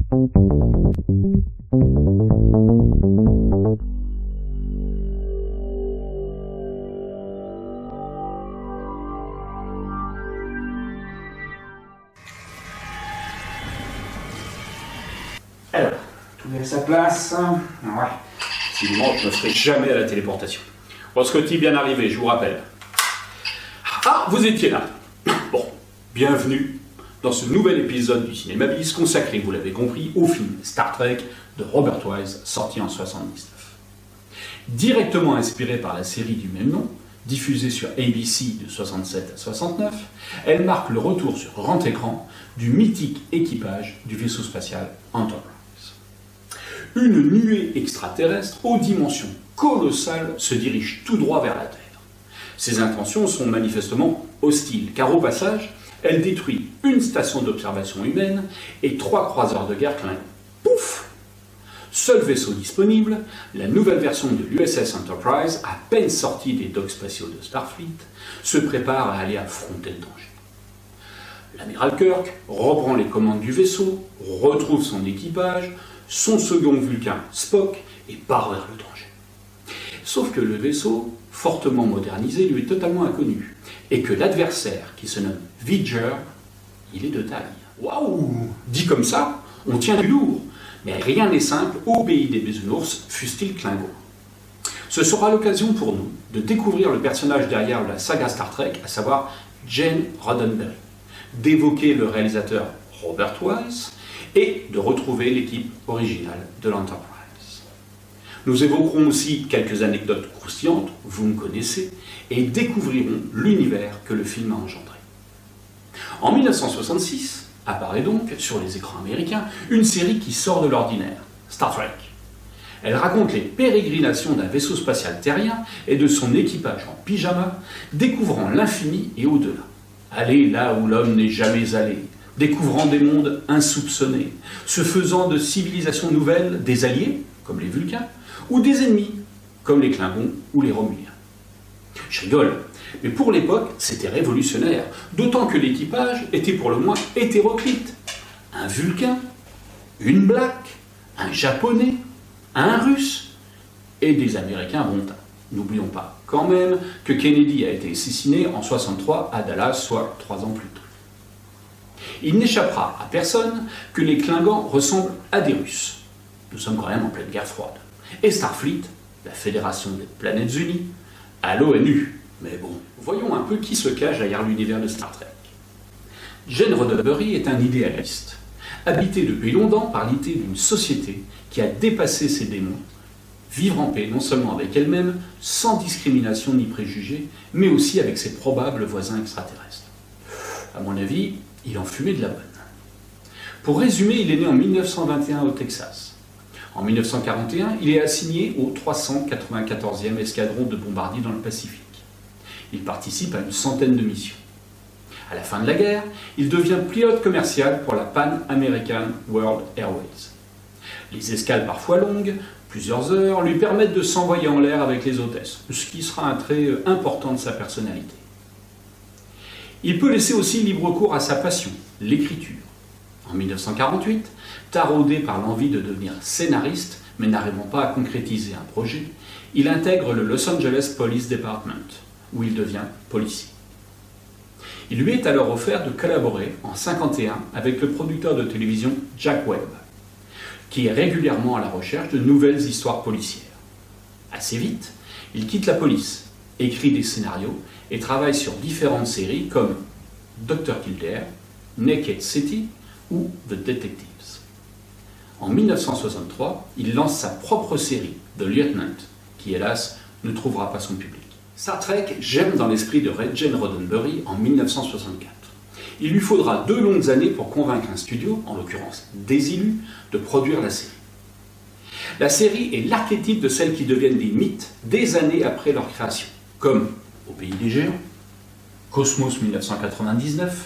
Alors, tout est à sa place. Ouais. Sinon, je ne ferai jamais à la téléportation. Bon, Scotty, bien arrivé, je vous rappelle. Ah, vous étiez là. Bon, bienvenue dans ce nouvel épisode du Cinéma Bis consacré, vous l'avez compris, au film Star Trek de Robert Wise, sorti en 1979. Directement inspirée par la série du même nom, diffusée sur ABC de 1967 à 1969, elle marque le retour sur grand écran du mythique équipage du vaisseau spatial Enterprise. Une nuée extraterrestre aux dimensions colossales se dirige tout droit vers la Terre. Ses intentions sont manifestement hostiles, car au passage, elle détruit une station d'observation humaine et 3 croiseurs de guerre Klingons. Pouf! Seul vaisseau disponible, la nouvelle version de l'USS Enterprise, à peine sortie des docks spatiaux de Starfleet, se prépare à aller affronter le danger. L'amiral Kirk reprend les commandes du vaisseau, retrouve son équipage, son second Vulcain Spock et part vers le danger. Sauf que le vaisseau, fortement modernisé, lui est totalement inconnu, et que l'adversaire, qui se nomme V'ger, il est de taille. Waouh! Dit comme ça, on tient du lourd, mais rien n'est simple au pays des bisounours, fût-il Klingon. Ce sera l'occasion pour nous de découvrir le personnage derrière la saga Star Trek, à savoir Gene Roddenberry, d'évoquer le réalisateur Robert Wise et de retrouver l'équipe originale de l'Enterprise. Nous évoquerons aussi quelques anecdotes croustillantes, vous me connaissez, et découvrirons l'univers que le film a engendré. En 1966, apparaît donc, sur les écrans américains, une série qui sort de l'ordinaire, Star Trek. Elle raconte les pérégrinations d'un vaisseau spatial terrien et de son équipage en pyjama, découvrant l'infini et au-delà. Aller là où l'homme n'est jamais allé, découvrant des mondes insoupçonnés, se faisant de civilisations nouvelles des alliés, comme les Vulcains, ou des ennemis, comme les Klingons ou les Romuliens. Je rigole, mais pour l'époque, c'était révolutionnaire, d'autant que l'équipage était pour le moins hétéroclite. Un Vulcain, une Black, un Japonais, un Russe et des Américains bontins. N'oublions pas quand même que Kennedy a été assassiné en 1963 à Dallas, soit 3 ans plus tôt. Il n'échappera à personne que les Klingons ressemblent à des Russes. Nous sommes quand même en pleine guerre froide. Et Starfleet, la Fédération des Planètes Unies, à l'ONU. Mais bon, voyons un peu qui se cache derrière l'univers de Star Trek. Gene Roddenberry est un idéaliste, habité depuis longtemps par l'idée d'une société qui a dépassé ses démons, vivre en paix non seulement avec elle-même, sans discrimination ni préjugés, mais aussi avec ses probables voisins extraterrestres. À mon avis, il en fumait de la bonne. Pour résumer, il est né en 1921 au Texas. En 1941, il est assigné au 394e escadron de bombardiers dans le Pacifique. Il participe à une centaine de missions. À la fin de la guerre, il devient pilote commercial pour la Pan American World Airways. Les escales parfois longues, plusieurs heures, lui permettent de s'envoyer en l'air avec les hôtesses, ce qui sera un trait important de sa personnalité. Il peut laisser aussi libre cours à sa passion, l'écriture. En 1948, taraudé par l'envie de devenir scénariste, mais n'arrivant pas à concrétiser un projet, il intègre le Los Angeles Police Department, où il devient policier. Il lui est alors offert de collaborer en 1951 avec le producteur de télévision Jack Webb, qui est régulièrement à la recherche de nouvelles histoires policières. Assez vite, il quitte la police, écrit des scénarios et travaille sur différentes séries comme Dr. Kildare, Naked City ou The Detectives. En 1963, il lance sa propre série, The Lieutenant, qui hélas ne trouvera pas son public. Star Trek germe dans l'esprit de Gene Roddenberry en 1964. Il lui faudra 2 longues années pour convaincre un studio, en l'occurrence Desilu, de produire la série. La série est l'archétype de celles qui deviennent des mythes des années après leur création, comme Au pays des géants, Cosmos 1999,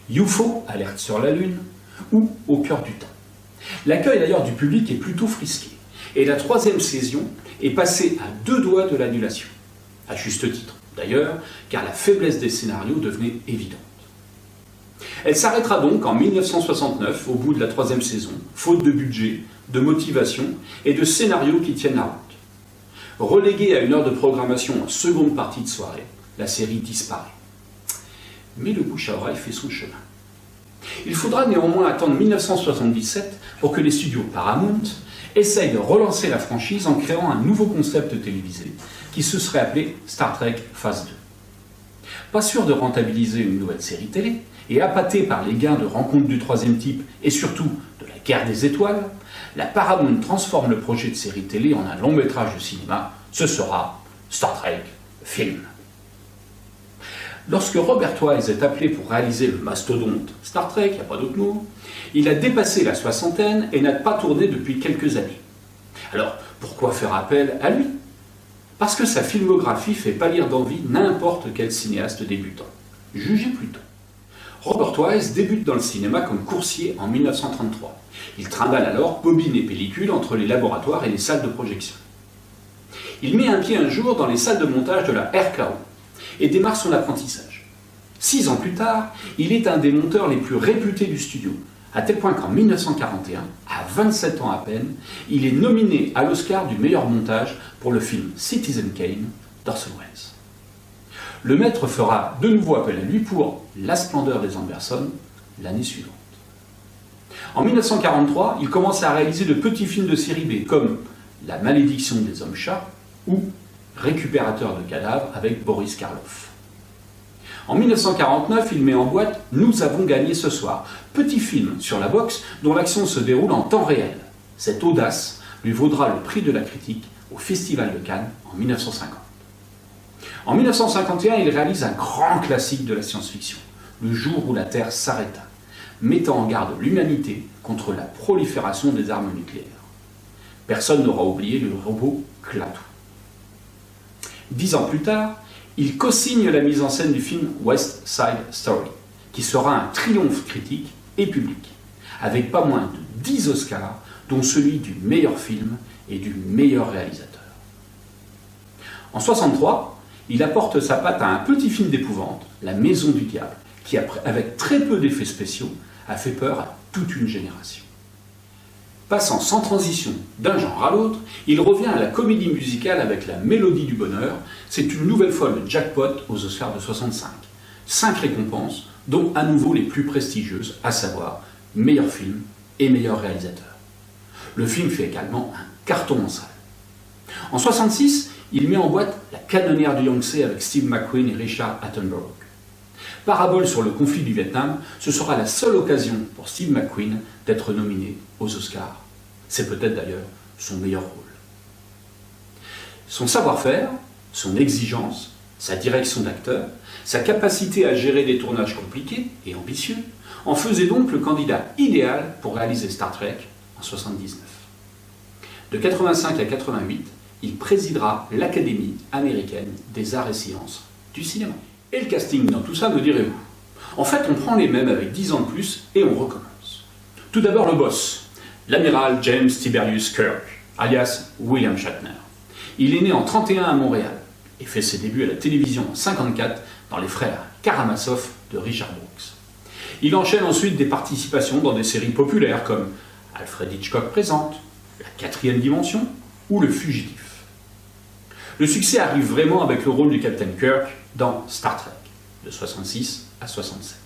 UFO, Alerte sur la Lune, ou Au cœur du temps. L'accueil d'ailleurs du public est plutôt frisqué, et la 3e saison est passée à 2 doigts de l'annulation. À juste titre, d'ailleurs, car la faiblesse des scénarios devenait évidente. Elle s'arrêtera donc en 1969, au bout de la 3e saison, faute de budget, de motivation et de scénarios qui tiennent la route. Reléguée à une heure de programmation en seconde partie de soirée, la série disparaît. Mais le bouche à oreille fait son chemin. Il faudra néanmoins attendre 1977 pour que les studios Paramount essayent de relancer la franchise en créant un nouveau concept télévisé qui se serait appelé Star Trek Phase 2. Pas sûr de rentabiliser une nouvelle série télé, et appâté par les gains de Rencontre du troisième type et surtout de la Guerre des étoiles, la Paramount transforme le projet de série télé en un long métrage de cinéma. Ce sera Star Trek Film. Lorsque Robert Wise est appelé pour réaliser le mastodonte Star Trek, il n'y a pas d'autre mot, il a dépassé la soixantaine et n'a pas tourné depuis quelques années. Alors, pourquoi faire appel à lui? Parce que sa filmographie fait pâlir d'envie n'importe quel cinéaste débutant. Jugez plutôt. Robert Wise débute dans le cinéma comme coursier en 1933. Il trimballe alors bobines et pellicules entre les laboratoires et les salles de projection. Il met un pied un jour dans les salles de montage de la RKO et démarre son apprentissage. 6 ans plus tard, il est un des monteurs les plus réputés du studio, à tel point qu'en 1941, à 27 ans à peine, il est nominé à l'Oscar du meilleur montage pour le film Citizen Kane d'Orson Welles. Le maître fera de nouveau appel à lui pour La splendeur des Anderson l'année suivante. En 1943, il commence à réaliser de petits films de série B comme La malédiction des hommes chats ou Récupérateur de cadavres avec Boris Karloff. En 1949, il met en boîte Nous avons gagné ce soir, petit film sur la boxe dont l'action se déroule en temps réel. Cette audace lui vaudra le prix de la critique au Festival de Cannes en 1950. En 1951, il réalise un grand classique de la science-fiction, Le jour où la Terre s'arrêta, mettant en garde l'humanité contre la prolifération des armes nucléaires. Personne n'aura oublié le robot Klaatu. 10 ans plus tard, il co-signe la mise en scène du film West Side Story, qui sera un triomphe critique et public, avec pas moins de 10 Oscars, dont celui du meilleur film et du meilleur réalisateur. En 1963, il apporte sa patte à un petit film d'épouvante, La Maison du Diable, qui, avec très peu d'effets spéciaux, a fait peur à toute une génération. Passant sans transition d'un genre à l'autre, il revient à la comédie musicale avec La Mélodie du Bonheur. C'est une nouvelle fois le jackpot aux Oscars de 65. 5 récompenses, dont à nouveau les plus prestigieuses, à savoir meilleur film et meilleur réalisateur. Le film fait également un carton en salle. En 1966, il met en boîte La canonnière du Yangtze avec Steve McQueen et Richard Attenborough. Parabole sur le conflit du Vietnam, ce sera la seule occasion pour Steve McQueen d'être nominé aux Oscars. C'est peut-être d'ailleurs son meilleur rôle. Son savoir-faire, son exigence, sa direction d'acteur, sa capacité à gérer des tournages compliqués et ambitieux en faisaient donc le candidat idéal pour réaliser Star Trek en 1979. De 1985 à 1988, il présidera l'Académie américaine des arts et sciences du cinéma. Et le casting dans tout ça, me direz-vous? En fait, on prend les mêmes avec 10 ans de plus et on recommence. Tout d'abord le boss, l'amiral James Tiberius Kirk, alias William Shatner. Il est né en 1931 à Montréal et fait ses débuts à la télévision en 1954 dans Les Frères Karamazov de Richard Brooks. Il enchaîne ensuite des participations dans des séries populaires comme Alfred Hitchcock présente, La Quatrième Dimension ou Le Fugitif. Le succès arrive vraiment avec le rôle du Capitaine Kirk dans Star Trek, de 1966 à 1967.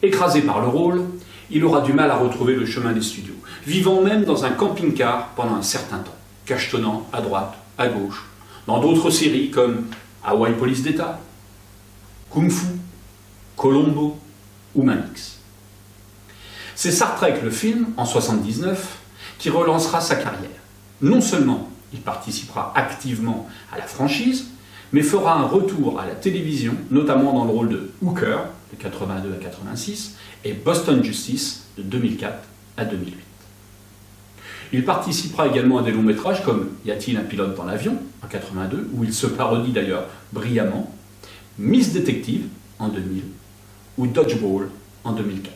Écrasé par le rôle, il aura du mal à retrouver le chemin des studios, vivant même dans un camping-car pendant un certain temps, cachetonnant à droite, à gauche, dans d'autres séries comme Hawaii Police d'État, Kung Fu, Colombo ou Manix. C'est Star Trek le film, en 1979, qui relancera sa carrière. Non seulement il participera activement à la franchise, mais fera un retour à la télévision, notamment dans le rôle de Hooker, de 82 à 86, et Boston Justice, de 2004 à 2008. Il participera également à des longs métrages comme Y a-t-il un pilote dans l'avion, en 82, où il se parodie d'ailleurs brillamment, Miss Detective, en 2000, ou Dodgeball, en 2004.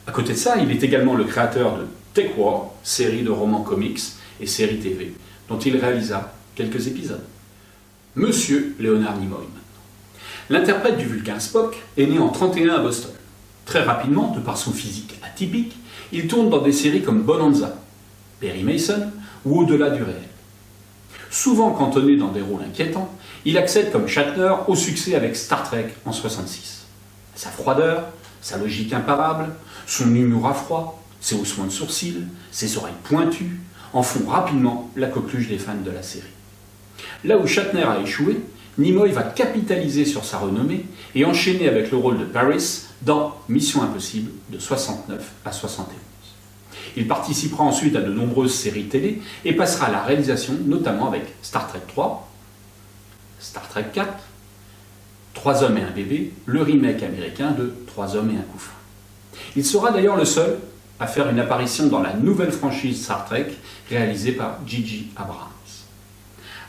À côté de ça, il est également le créateur de Tech War, série de romans comics et série TV, dont il réalisa quelques épisodes. Monsieur Léonard Nimoy maintenant. L'interprète du Vulcain Spock est né en 1931 à Boston. Très rapidement, de par son physique atypique, il tourne dans des séries comme Bonanza, Perry Mason ou Au-delà du réel. Souvent cantonné dans des rôles inquiétants, il accède comme Shatner au succès avec Star Trek en 1966. Sa froideur, sa logique imparable, son humour à froid, ses haussements de sourcils, ses oreilles pointues en font rapidement la coqueluche des fans de la série. Là où Shatner a échoué, Nimoy va capitaliser sur sa renommée et enchaîner avec le rôle de Paris dans Mission Impossible de 69 à 71. Il participera ensuite à de nombreuses séries télé et passera à la réalisation notamment avec Star Trek 3, Star Trek 4, 3 hommes et un bébé, le remake américain de 3 hommes et un couffin. Il sera d'ailleurs le seul à faire une apparition dans la nouvelle franchise Star Trek réalisée par J.J. Abrams.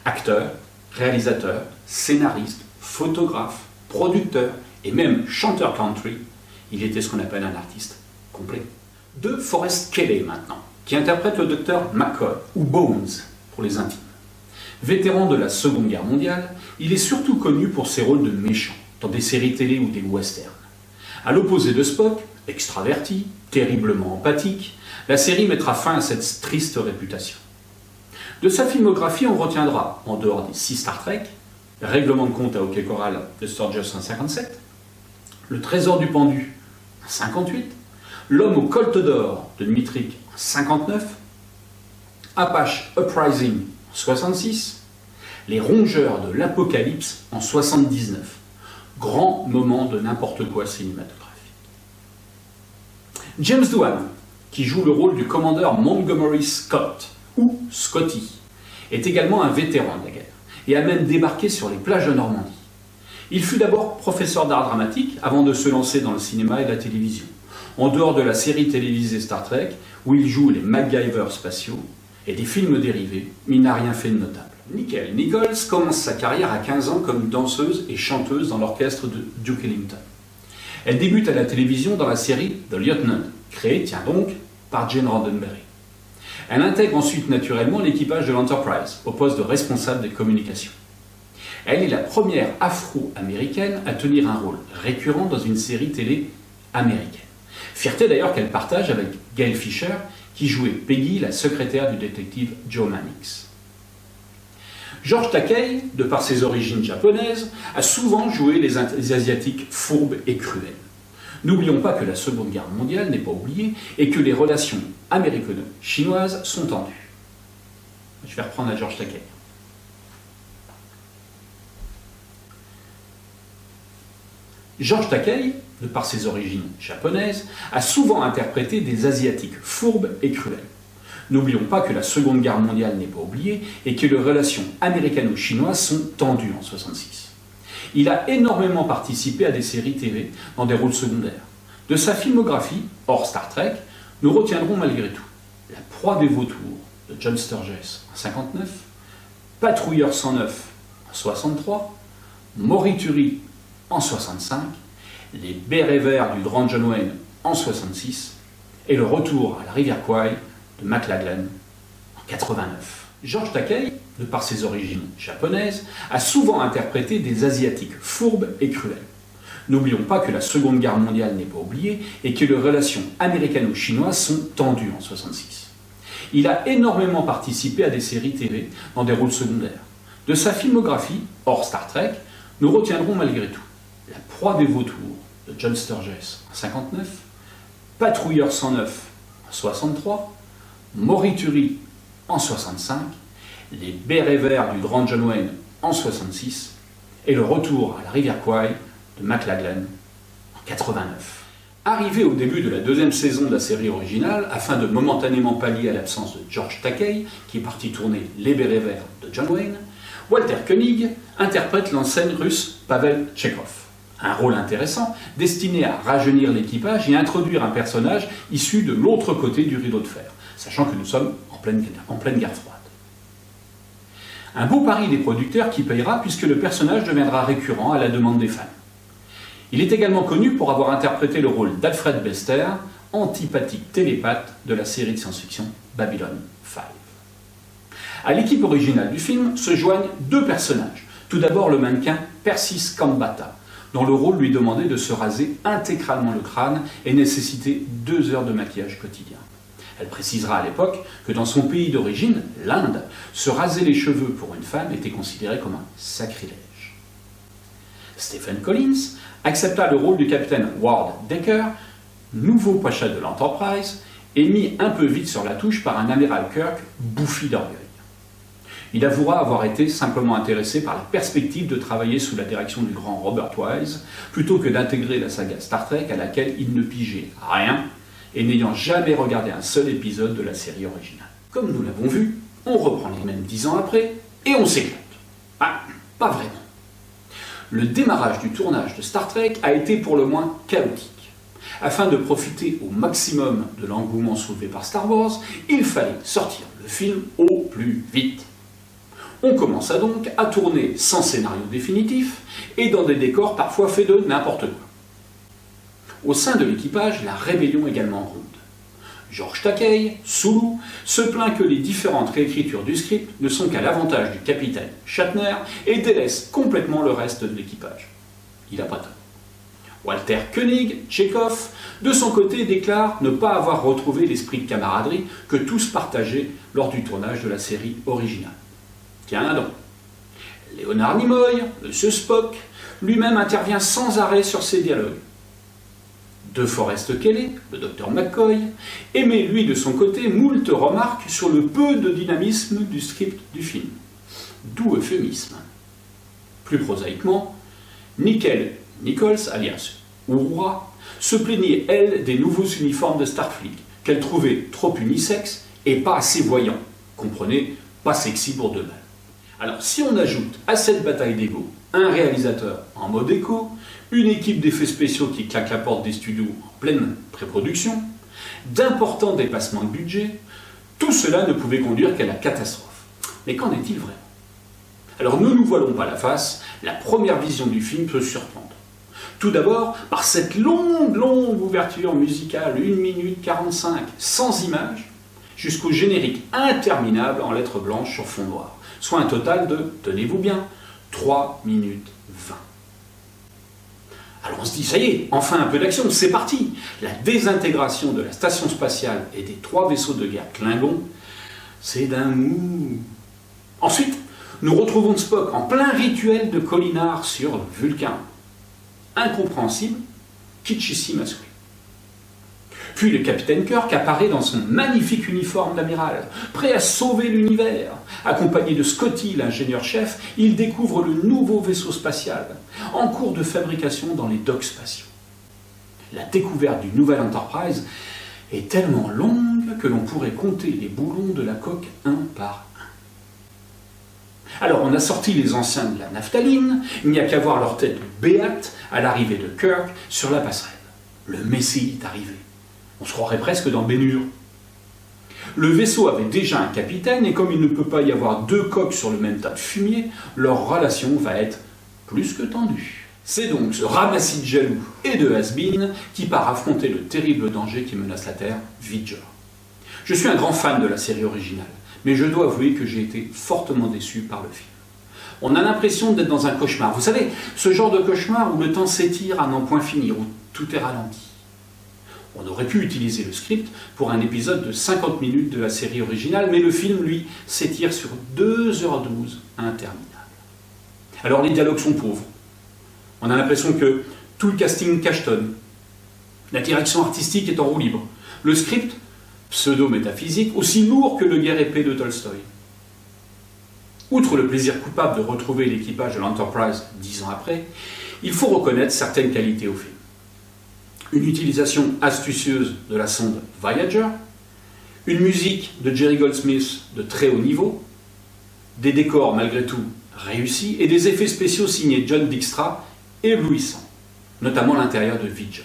Acteur, réalisateur, scénariste, photographe, producteur et même chanteur country, il était ce qu'on appelle un artiste complet. De Forrest Kelly maintenant, qui interprète le docteur McCoy, ou Bones pour les intimes. Vétéran de la Seconde Guerre mondiale, il est surtout connu pour ses rôles de méchants, dans des séries télé ou des westerns. À l'opposé de Spock, extraverti, terriblement empathique, la série mettra fin à cette triste réputation. De sa filmographie, on retiendra, en dehors des 6 Star Trek, Règlement de compte à Hockey Coral de Sturges en 57, Le Trésor du Pendu en 58, L'Homme au Colt d'Or de Dmitrik en 59, Apache Uprising en 66, Les Rongeurs de l'Apocalypse en 79. Grand moment de n'importe quoi cinématographique. James Doohan, qui joue le rôle du commandeur Montgomery Scott, ou Scotty, est également un vétéran de la guerre et a même débarqué sur les plages de Normandie. Il fut d'abord professeur d'art dramatique avant de se lancer dans le cinéma et la télévision, en dehors de la série télévisée Star Trek, où il joue les MacGyver spatiaux et des films dérivés, mais il n'a rien fait de notable. Nichelle Nichols commence sa carrière à 15 ans comme danseuse et chanteuse dans l'orchestre de Duke Ellington. Elle débute à la télévision dans la série The Lieutenant, créée, tiens donc, par Gene Roddenberry. Elle intègre ensuite naturellement l'équipage de l'Enterprise, au poste de responsable des communications. Elle est la première afro-américaine à tenir un rôle récurrent dans une série télé américaine. Fierté d'ailleurs qu'elle partage avec Gail Fisher, qui jouait Peggy, la secrétaire du détective Joe Mannix. George Takei, de par ses origines japonaises, a souvent joué les Asiatiques fourbes et cruels. N'oublions pas que la Seconde Guerre mondiale n'est pas oubliée et que les relations américano-chinoises sont tendues. Je vais reprendre à George Takei. George Takei, de par ses origines japonaises, a souvent interprété des Asiatiques fourbes et cruels. N'oublions pas que la Seconde Guerre mondiale n'est pas oubliée et que les relations américano-chinoises sont tendues en 1966. Il a énormément participé à des séries TV dans des rôles secondaires. De sa filmographie, hors Star Trek, nous retiendrons malgré tout La Proie des Vautours de John Sturges en 59, Patrouilleur 109 en 63, Morituri en 65, Les Bérets Verts du Grand John Wayne en 66 et Le Retour à la rivière Kwai de McLaglen en 89. George Takei, de par ses origines japonaises, a souvent interprété des Asiatiques fourbes et cruels. N'oublions pas que la Seconde Guerre mondiale n'est pas oubliée et que les relations américano-chinoises sont tendues en 1966. Il a énormément participé à des séries TV dans des rôles secondaires. De sa filmographie, hors Star Trek, nous retiendrons malgré tout La Proie des Vautours de John Sturges en 59, Patrouilleur 109 en 63, Morituri en 65, Les Bérets Verts du Grand John Wayne en 66 et Le Retour à la rivière Kwai de McLaglen en 89. Arrivé au début de la deuxième saison de la série originale, afin de momentanément pallier à l'absence de George Takei, qui est parti tourner Les Bérets Verts de John Wayne, Walter Koenig interprète l'enseigne russe Pavel Tchekhov. Un rôle intéressant, destiné à rajeunir l'équipage et introduire un personnage issu de l'autre côté du rideau de fer, sachant que nous sommes en pleine guerre froide. Un beau pari des producteurs qui payera puisque le personnage deviendra récurrent à la demande des fans. Il est également connu pour avoir interprété le rôle d'Alfred Bester, antipathique télépathe de la série de science-fiction Babylon 5. À l'équipe originale du film se joignent deux personnages. Tout d'abord le mannequin Persis Kambata, dont le rôle lui demandait de se raser intégralement le crâne et nécessitait 2 heures de maquillage quotidien. Elle précisera à l'époque que dans son pays d'origine, l'Inde, se raser les cheveux pour une femme était considéré comme un sacrilège. Stephen Collins accepta le rôle du capitaine Ward Decker, nouveau pacha de l'Enterprise, et mis un peu vite sur la touche par un amiral Kirk bouffi d'orgueil. Il avouera avoir été simplement intéressé par la perspective de travailler sous la direction du grand Robert Wise, plutôt que d'intégrer la saga Star Trek à laquelle il ne pigeait rien, et n'ayant jamais regardé un seul épisode de la série originale. Comme nous l'avons vu, on reprend les mêmes 10 ans après, et on s'éclate. Ah, pas vraiment. Le démarrage du tournage de Star Trek a été pour le moins chaotique. Afin de profiter au maximum de l'engouement soulevé par Star Wars, il fallait sortir le film au plus vite. On commença donc à tourner sans scénario définitif et dans des décors parfois faits de n'importe quoi. Au sein de l'équipage, la rébellion également gronde. George Takei, Sulu, se plaint que les différentes réécritures du script ne sont qu'à l'avantage du capitaine Shatner et délaissent complètement le reste de l'équipage. Il n'a pas tort. Walter Koenig, Chekhov, de son côté déclare ne pas avoir retrouvé l'esprit de camaraderie que tous partageaient lors du tournage de la série originale. Tiens donc. Leonard Nimoy, Monsieur Spock, lui-même intervient sans arrêt sur ces dialogues. De Forest Kelly, le docteur McCoy, émet lui de son côté moult remarques sur le peu de dynamisme du script du film. D'où euphémisme. Plus prosaïquement, Nichols, alias Uhura, se plaignait, elle, des nouveaux uniformes de Starfleet, qu'elle trouvait trop unisexes et pas assez voyants. Comprenez, pas sexy pour de mal. Alors, si on ajoute à cette bataille d'ego un réalisateur en mode écho, une équipe d'effets spéciaux qui claque la porte des studios en pleine pré-production, d'importants dépassements de budget, tout cela ne pouvait conduire qu'à la catastrophe. Mais qu'en est-il vraiment ? Alors, ne nous voilons pas la face, la première vision du film peut surprendre. Tout d'abord, par cette longue ouverture musicale, 1 minute 45, sans images, jusqu'au générique interminable en lettres blanches sur fond noir, soit un total de, tenez-vous bien, 3 minutes 20. Alors on se dit, ça y est, enfin un peu d'action, c'est parti. La désintégration de la station spatiale et des 3 vaisseaux de guerre Klingons, c'est d'un mou. Ensuite, nous retrouvons Spock en plein rituel de Kolinard sur Vulcain. Incompréhensible, kitschissime à souhait. Puis le capitaine Kirk apparaît dans son magnifique uniforme d'amiral, prêt à sauver l'univers. Accompagné de Scotty, l'ingénieur-chef, il découvre le nouveau vaisseau spatial, en cours de fabrication dans les docks spatiaux. La découverte du nouvel Enterprise est tellement longue que l'on pourrait compter les boulons de la coque un par un. Alors on a sorti les anciens de la naphtaline, il n'y a qu'à voir leur tête béate à l'arrivée de Kirk sur la passerelle. Le Messie est arrivé. On se croirait presque dans Ben-Hur. Le vaisseau avait déjà un capitaine et comme il ne peut pas y avoir 2 coques sur le même tas de fumier, leur relation va être plus que tendue. C'est donc ce ramassis de jaloux et de has-been qui part affronter le terrible danger qui menace la Terre, Voyager. Je suis un grand fan de la série originale, mais je dois avouer que j'ai été fortement déçu par le film. On a l'impression d'être dans un cauchemar. Vous savez, ce genre de cauchemar où le temps s'étire à n'en point finir, où tout est ralenti. On aurait pu utiliser le script pour un épisode de 50 minutes de la série originale, mais le film, lui, s'étire sur 2h12 interminable. Alors les dialogues sont pauvres. On a l'impression que tout le casting cachetonne. La direction artistique est en roue libre. Le script, pseudo-métaphysique, aussi lourd que le Guerre épée de Tolstoï. Outre le plaisir coupable de retrouver l'équipage de l'Enterprise 10 ans après, il faut reconnaître certaines qualités au film. Une utilisation astucieuse de la sonde Voyager, une musique de Jerry Goldsmith de très haut niveau, des décors malgré tout réussis et des effets spéciaux signés John Dykstra éblouissants, notamment l'intérieur de Voyager.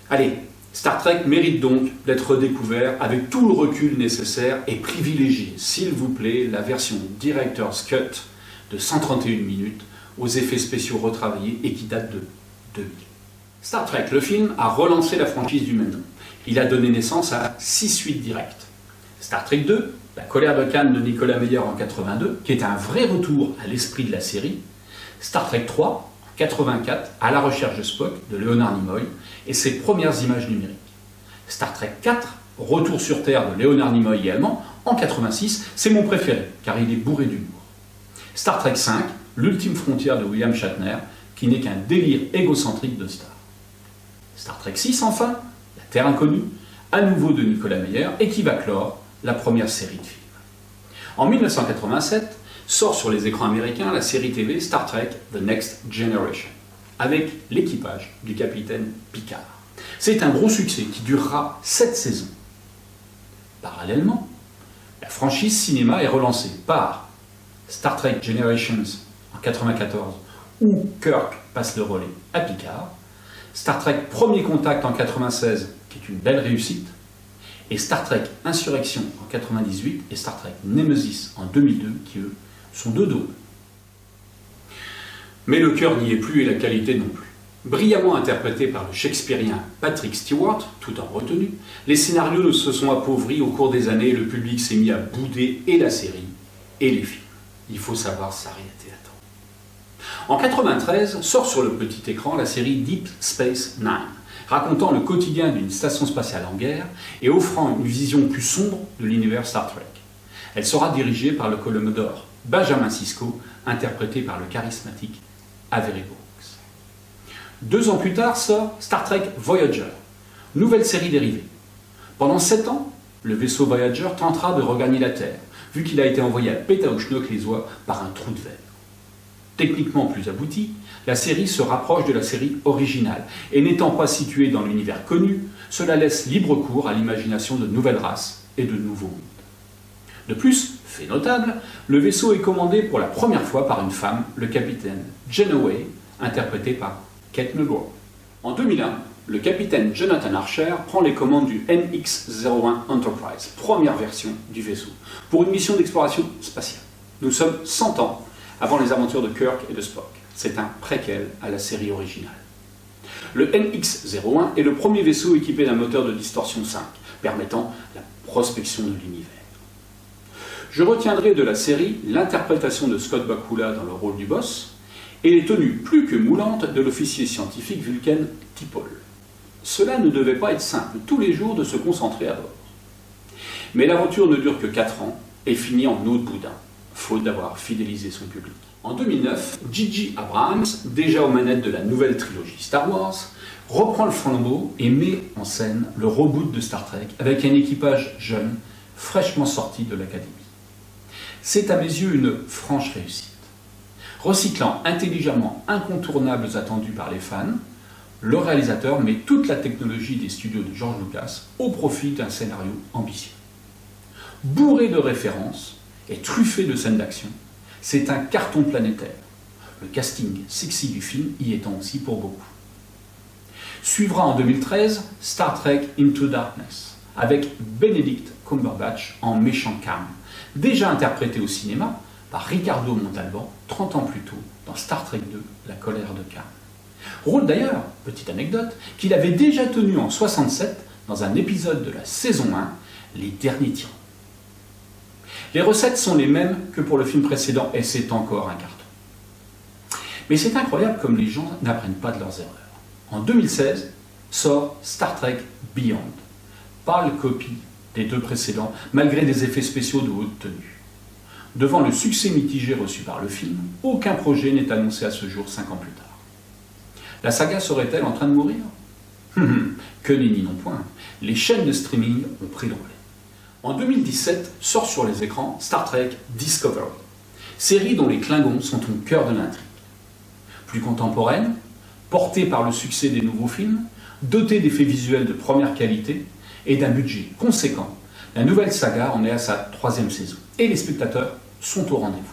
Allez, Star Trek mérite donc d'être redécouvert avec tout le recul nécessaire et privilégiez, s'il vous plaît, la version Director's Cut de 131 minutes aux effets spéciaux retravaillés et qui date de 2000. Star Trek, le film, a relancé la franchise du même nom. Il a donné naissance à 6 suites directes. Star Trek 2, La colère de Khan de Nicolas Meyer en 82, qui est un vrai retour à l'esprit de la série. Star Trek 3, 84, À la recherche de Spock, de Leonard Nimoy, et ses premières images numériques. Star Trek 4, Retour sur Terre de Leonard Nimoy également, en 86, c'est mon préféré, car il est bourré d'humour. Star Trek 5, L'ultime frontière de William Shatner, qui n'est qu'un délire égocentrique de Star. Star Trek 6, enfin, La Terre inconnue, à nouveau de Nicolas Meyer, et qui va clore la première série de films. En 1987, sort sur les écrans américains la série TV Star Trek The Next Generation, avec l'équipage du capitaine Picard. C'est un gros succès qui durera 7 saisons. Parallèlement, la franchise cinéma est relancée par Star Trek Generations en 1994, où Kirk passe le relais à Picard, Star Trek Premier Contact en 1996, qui est une belle réussite, et Star Trek Insurrection en 1998 et Star Trek Nemesis en 2002, qui eux sont deux daubes. Mais le cœur n'y est plus et la qualité non plus. Brillamment interprétés par le shakespearien Patrick Stewart, tout en retenue, les scénarios se sont appauvris au cours des années et le public s'est mis à bouder et la série et les films. Il faut savoir s'arrêter à temps. En 1993, sort sur le petit écran la série Deep Space Nine, racontant le quotidien d'une station spatiale en guerre et offrant une vision plus sombre de l'univers Star Trek. Elle sera dirigée par le Commodore Benjamin Sisko, interprété par le charismatique Avery Brooks. 2 ans plus tard sort Star Trek Voyager, nouvelle série dérivée. Pendant 7 ans, le vaisseau Voyager tentera de regagner la Terre, vu qu'il a été envoyé à Pétaouchnok les oies par un trou de verre. Techniquement plus aboutie, la série se rapproche de la série originale, et n'étant pas située dans l'univers connu, cela laisse libre cours à l'imagination de nouvelles races et de nouveaux mondes. De plus, fait notable, le vaisseau est commandé pour la première fois par une femme, le capitaine Janeway, interprété par Kate Mulgrew. En 2001, le capitaine Jonathan Archer prend les commandes du NX-01 Enterprise, première version du vaisseau, pour une mission d'exploration spatiale. Nous sommes 100 ans avant les aventures de Kirk et de Spock. C'est un préquel à la série originale. Le NX-01 est le premier vaisseau équipé d'un moteur de distorsion 5, permettant la prospection de l'univers. Je retiendrai de la série l'interprétation de Scott Bakula dans le rôle du boss et les tenues plus que moulantes de l'officier scientifique Vulcan T'Pol. Cela ne devait pas être simple tous les jours de se concentrer à bord. Mais l'aventure ne dure que 4 ans et finit en eau de boudin, faute d'avoir fidélisé son public. En 2009, J.J. Abrams, déjà aux manettes de la nouvelle trilogie Star Wars, reprend le flambeau et met en scène le reboot de Star Trek avec un équipage jeune, fraîchement sorti de l'académie. C'est à mes yeux une franche réussite. Recyclant intelligemment incontournables attendus par les fans, le réalisateur met toute la technologie des studios de George Lucas au profit d'un scénario ambitieux. Bourré de références et truffé de scènes d'action, c'est un carton planétaire, le casting sexy du film y étant aussi pour beaucoup. Suivra en 2013 Star Trek Into Darkness, avec Benedict Cumberbatch en méchant Khan, déjà interprété au cinéma par Ricardo Montalban 30 ans plus tôt dans Star Trek 2, La colère de Khan. Rôle d'ailleurs, petite anecdote, qu'il avait déjà tenu en 1967 dans un épisode de la saison 1, Les Derniers Tyrans. Les recettes sont les mêmes que pour le film précédent et c'est encore un carton. Mais c'est incroyable comme les gens n'apprennent pas de leurs erreurs. En 2016, sort Star Trek Beyond, pâle copie des 2 précédents, malgré des effets spéciaux de haute tenue. Devant le succès mitigé reçu par le film, aucun projet n'est annoncé à ce jour 5 ans plus tard. La saga serait-elle en train de mourir ? Que nenni non point. Les chaînes de streaming ont pris le relais. En 2017, sort sur les écrans Star Trek Discovery, série dont les Klingons sont au cœur de l'intrigue. Plus contemporaine, portée par le succès des nouveaux films, dotée d'effets visuels de première qualité et d'un budget conséquent, la nouvelle saga en est à sa 3e saison, et les spectateurs sont au rendez-vous.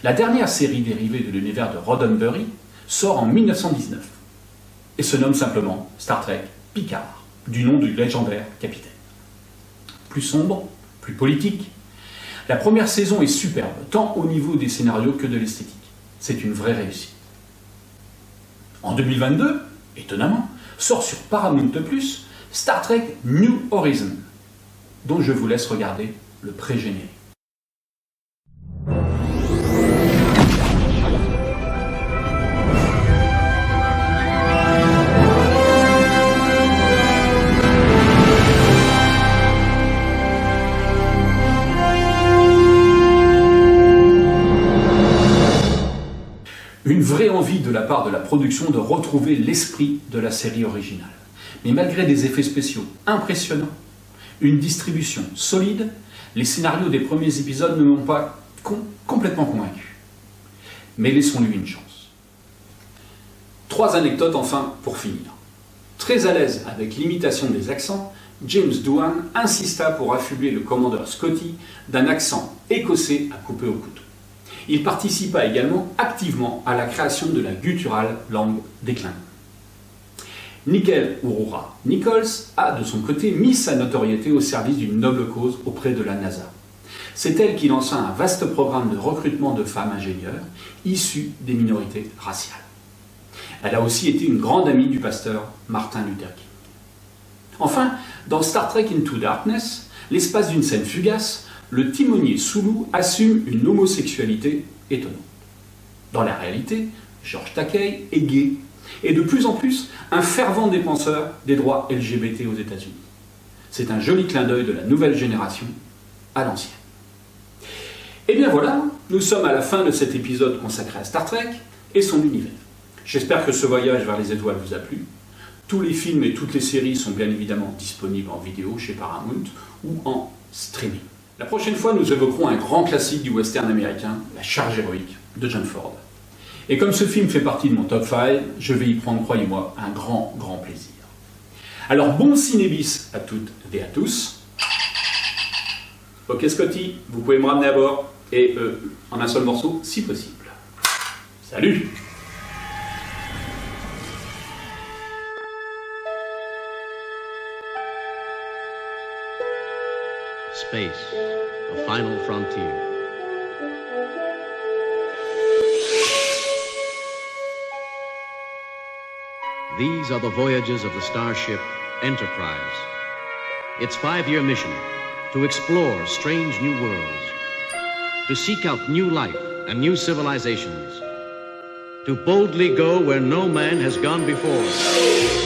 La dernière série dérivée de l'univers de Roddenberry sort en 1919 et se nomme simplement Star Trek Picard, du nom du légendaire capitaine. Plus sombre, plus politique, la première saison est superbe, tant au niveau des scénarios que de l'esthétique. C'est une vraie réussite. En 2022, étonnamment, sort sur Paramount+, Star Trek New Horizons, dont je vous laisse regarder le pré-générique. Une vraie envie de la part de la production de retrouver l'esprit de la série originale. Mais malgré des effets spéciaux impressionnants, une distribution solide, les scénarios des premiers épisodes ne m'ont pas complètement convaincu. Mais laissons-lui une chance. 3 anecdotes enfin pour finir. Très à l'aise avec l'imitation des accents, James Doohan insista pour affubler le commandeur Scotty d'un accent écossais à couper au couteau. Il participa également activement à la création de la gutturale langue des Klingons. Nickel Urura Nichols a de son côté mis sa notoriété au service d'une noble cause auprès de la NASA. C'est elle qui lança un vaste programme de recrutement de femmes ingénieurs issues des minorités raciales. Elle a aussi été une grande amie du pasteur Martin Luther King. Enfin, dans Star Trek Into Darkness, l'espace d'une scène fugace, le timonier Sulu assume une homosexualité étonnante. Dans la réalité, George Takei est gay et de plus en plus un fervent défenseur des droits LGBT aux États-Unis. C'est un joli clin d'œil de la nouvelle génération à l'ancienne. Et bien voilà, nous sommes à la fin de cet épisode consacré à Star Trek et son univers. J'espère que ce voyage vers les étoiles vous a plu. Tous les films et toutes les séries sont bien évidemment disponibles en vidéo chez Paramount ou en streaming. La prochaine fois, nous évoquerons un grand classique du western américain, La Charge héroïque de John Ford. Et comme ce film fait partie de mon top 5, je vais y prendre, croyez-moi, un grand plaisir. Alors bon cinébis à toutes et à tous. Ok Scotty, vous pouvez me ramener à bord, et en un seul morceau, si possible. Salut! Space, the final frontier. These are the voyages of the starship Enterprise. Its 5-year mission, to explore strange new worlds, to seek out new life and new civilizations, to boldly go where no man has gone before.